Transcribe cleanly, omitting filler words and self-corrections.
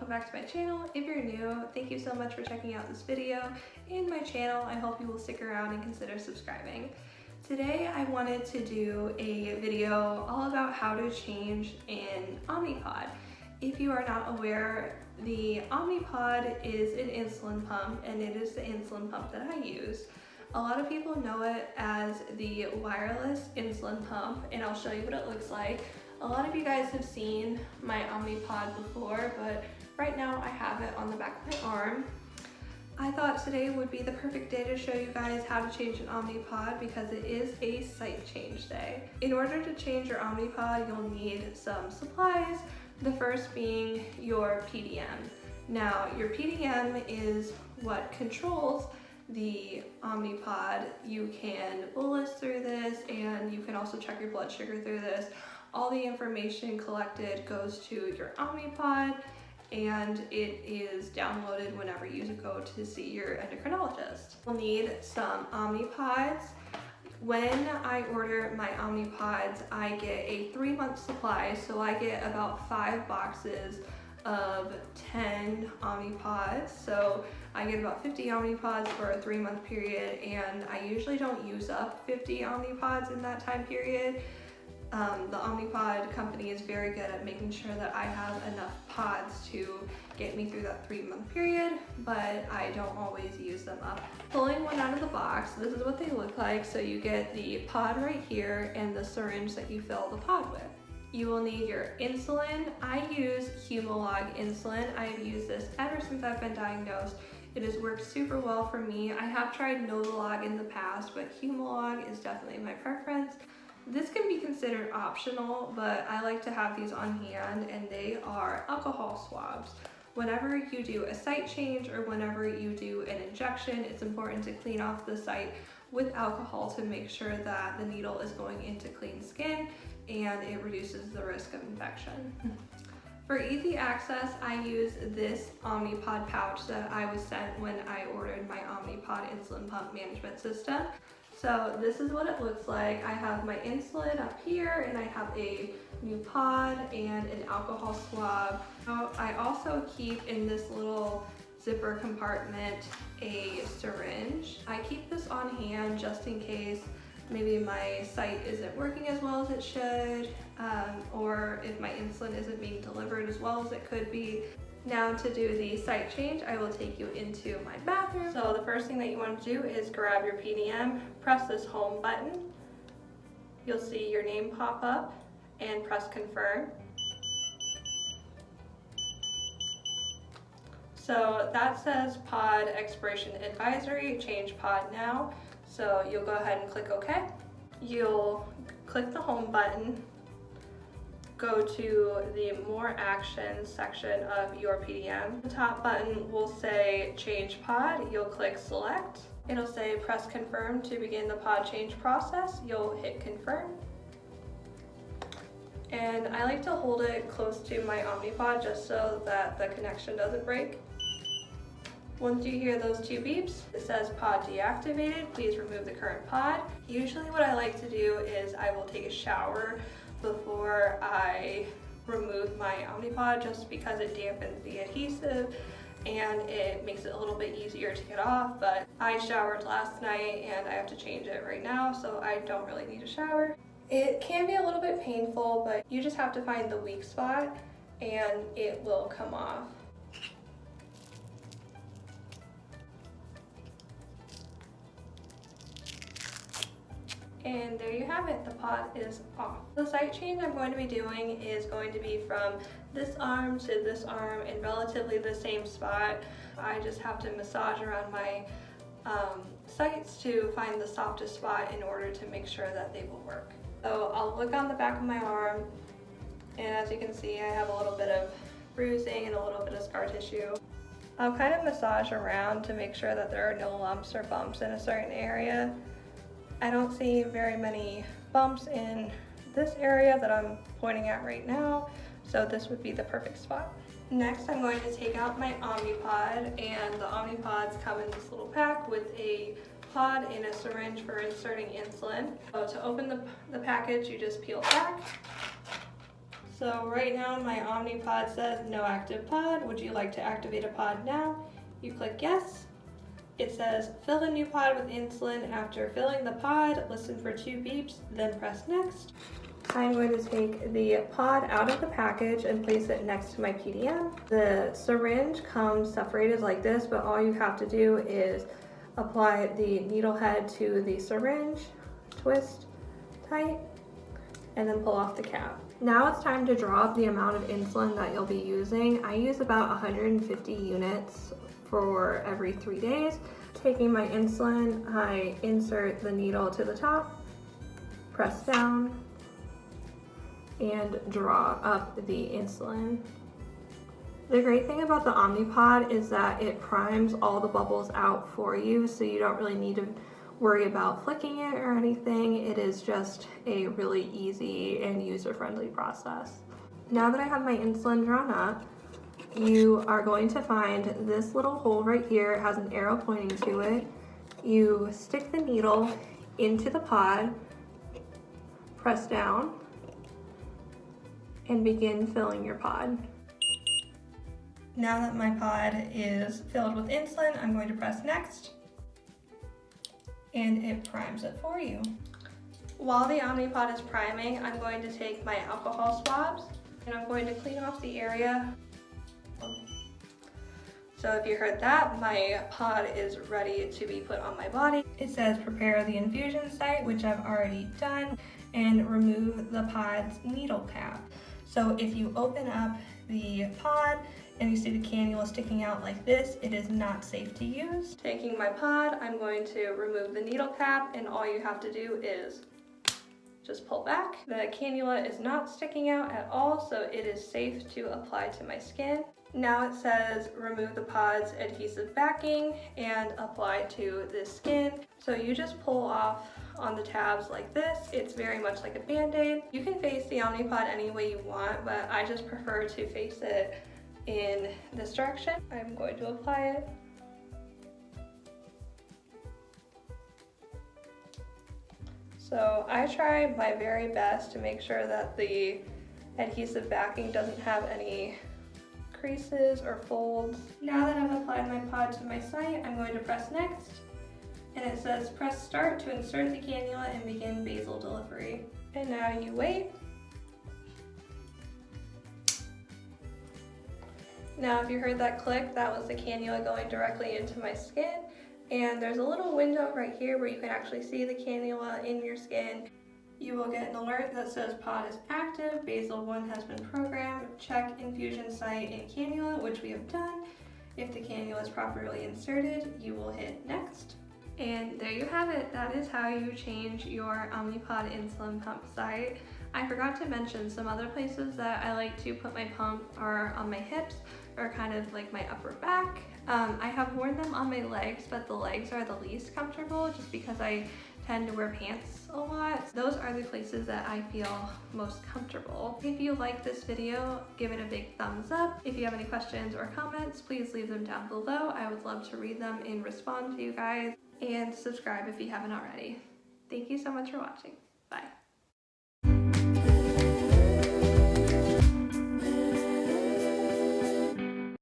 welcome back to my channel. If you're new, thank you so much for checking out this video and my channel. I hope you will stick around and consider subscribing. Today I wanted to do a video all about how to change an Omnipod. If you are not aware, the Omnipod is an insulin pump, and it is the insulin pump that I use. A lot of people know it as the wireless insulin pump, and I'll show you what it looks like. A lot of you guys have seen my Omnipod before, but right now I have it on the back of my arm. I thought today would be the perfect day to show you guys how to change an Omnipod because it is a site change day. In order to change your Omnipod, you'll need some supplies, the first being your PDM. Now, your PDM is what controls the Omnipod. You can bolus through this, and you can also check your blood sugar through this. All the information collected goes to your Omnipod, and it is downloaded whenever you go to see your endocrinologist. You'll need some Omnipods. When I order my Omnipods, I get a 3-month supply, so I get about 5 boxes of 10 Omnipods. So I get about 50 Omnipods for a 3-month period, and I usually don't use up 50 Omnipods in that time period. The Omnipod company is very good at making sure that I have enough pods to get me through that 3-month period, but I don't always use them up. Pulling one out of the box, this is what they look like. So you get the pod right here and the syringe that you fill the pod with. You will need your insulin. I use Humalog insulin. I have used this ever since I've been diagnosed. It has worked super well for me. I have tried Novolog in the past, but Humalog is definitely my preference. This can be considered optional, but I like to have these on hand, and they are alcohol swabs. Whenever you do a site change or whenever you do an injection, it's important to clean off the site with alcohol to make sure that the needle is going into clean skin and it reduces the risk of infection. For easy access, I use this Omnipod pouch that I was sent when I ordered my Omnipod insulin pump management system. So this is what it looks like. I have my insulin up here, and I have a new pod and an alcohol swab. I also keep in this little zipper compartment a syringe. I keep this on hand just in case maybe my site isn't working as well as it should, or if my insulin isn't being delivered as well as it could be. Now, to do the site change, I will take you into my bathroom. So the first thing that you want to do is grab your PDM, press this home button. You'll see your name pop up, and press confirm. So that says pod expiration advisory, change pod now. So you'll go ahead and click OK. You'll click the home button, go to the more actions section of your PDM. The top button will say change pod. You'll click select. It'll say press confirm to begin the pod change process. You'll hit confirm. And I like to hold it close to my Omnipod just so that the connection doesn't break. Once you hear those 2 beeps, it says pod deactivated. Please remove the current pod. Usually what I like to do is I will take a shower before I remove my Omnipod, just because it dampens the adhesive and it makes it a little bit easier to get off. But I showered last night and I have to change it right now, so I don't really need a shower. It can be a little bit painful, but you just have to find the weak spot and it will come off. And there you have it, the pod is off. The site change I'm going to be doing is going to be from this arm to this arm in relatively the same spot. I just have to massage around my sites to find the softest spot in order to make sure that they will work. So I'll look on the back of my arm, and as you can see, I have a little bit of bruising and a little bit of scar tissue. I'll kind of massage around to make sure that there are no lumps or bumps in a certain area. I don't see very many bumps in this area that I'm pointing at right now, so this would be the perfect spot. Next, I'm going to take out my Omnipod, and the Omnipods come in this little pack with a pod and a syringe for inserting insulin. So to open the package, you just peel it back, So right now my Omnipod says no active pod. Would you like to activate a pod now? You click yes. It says fill a new pod with insulin. After filling the pod, listen for 2 beeps, then press next. I'm going to take the pod out of the package and place it next to my PDM. The syringe comes separated like this, but all you have to do is apply the needle head to the syringe, twist tight, and then pull off the cap. Now it's time to draw up the amount of insulin that you'll be using. I use about 150 units for every 3 days. Taking my insulin, I insert the needle to the top, press down, and draw up the insulin. The great thing about the Omnipod is that it primes all the bubbles out for you, so you don't really need to worry about flicking it or anything. It is just a really easy and user-friendly process. Now that I have my insulin drawn up, you are going to find this little hole right here. It has an arrow pointing to it. You stick the needle into the pod, press down, and begin filling your pod. Now that my pod is filled with insulin, I'm going to press next, and it primes it for you. While the Omnipod is priming, I'm going to take my alcohol swabs and I'm going to clean off the area. So if you heard that, my pod is ready to be put on my body. It says prepare the infusion site, which I've already done, and remove the pod's needle cap. So if you open up the pod and you see the cannula sticking out like this, it is not safe to use. Taking my pod, I'm going to remove the needle cap, and all you have to do is just pull back. The cannula is not sticking out at all, so it is safe to apply to my skin. Now it says remove the pod's adhesive backing and apply to the skin. So you just pull off on the tabs like this. It's very much like a band-aid. You can face the Omnipod any way you want, but I just prefer to face it in this direction. I'm going to apply it. So I try my very best to make sure that the adhesive backing doesn't have any creases or folds. Now that I've applied my pod to my site, I'm going to press next, and it says press start to insert the cannula and begin basal delivery. And now you wait. Now if you heard that click, that was the cannula going directly into my skin, and there's a little window right here where you can actually see the cannula in your skin. You will get an alert that says pod is active, basal 1 has been programmed, check infusion site and cannula, which we have done. If the cannula is properly inserted, you will hit next. And there you have it. That is how you change your Omnipod insulin pump site. I forgot to mention some other places that I like to put my pump are on my hips or kind of like my upper back. I have worn them on my legs, but the legs are the least comfortable just because I tend to wear pants a lot. Those are the places that I feel most comfortable. If you like this video, give it a big thumbs up. If you have any questions or comments, please leave them down below. I would love to read them and respond to you guys. And subscribe if you haven't already. Thank you so much for watching. Bye.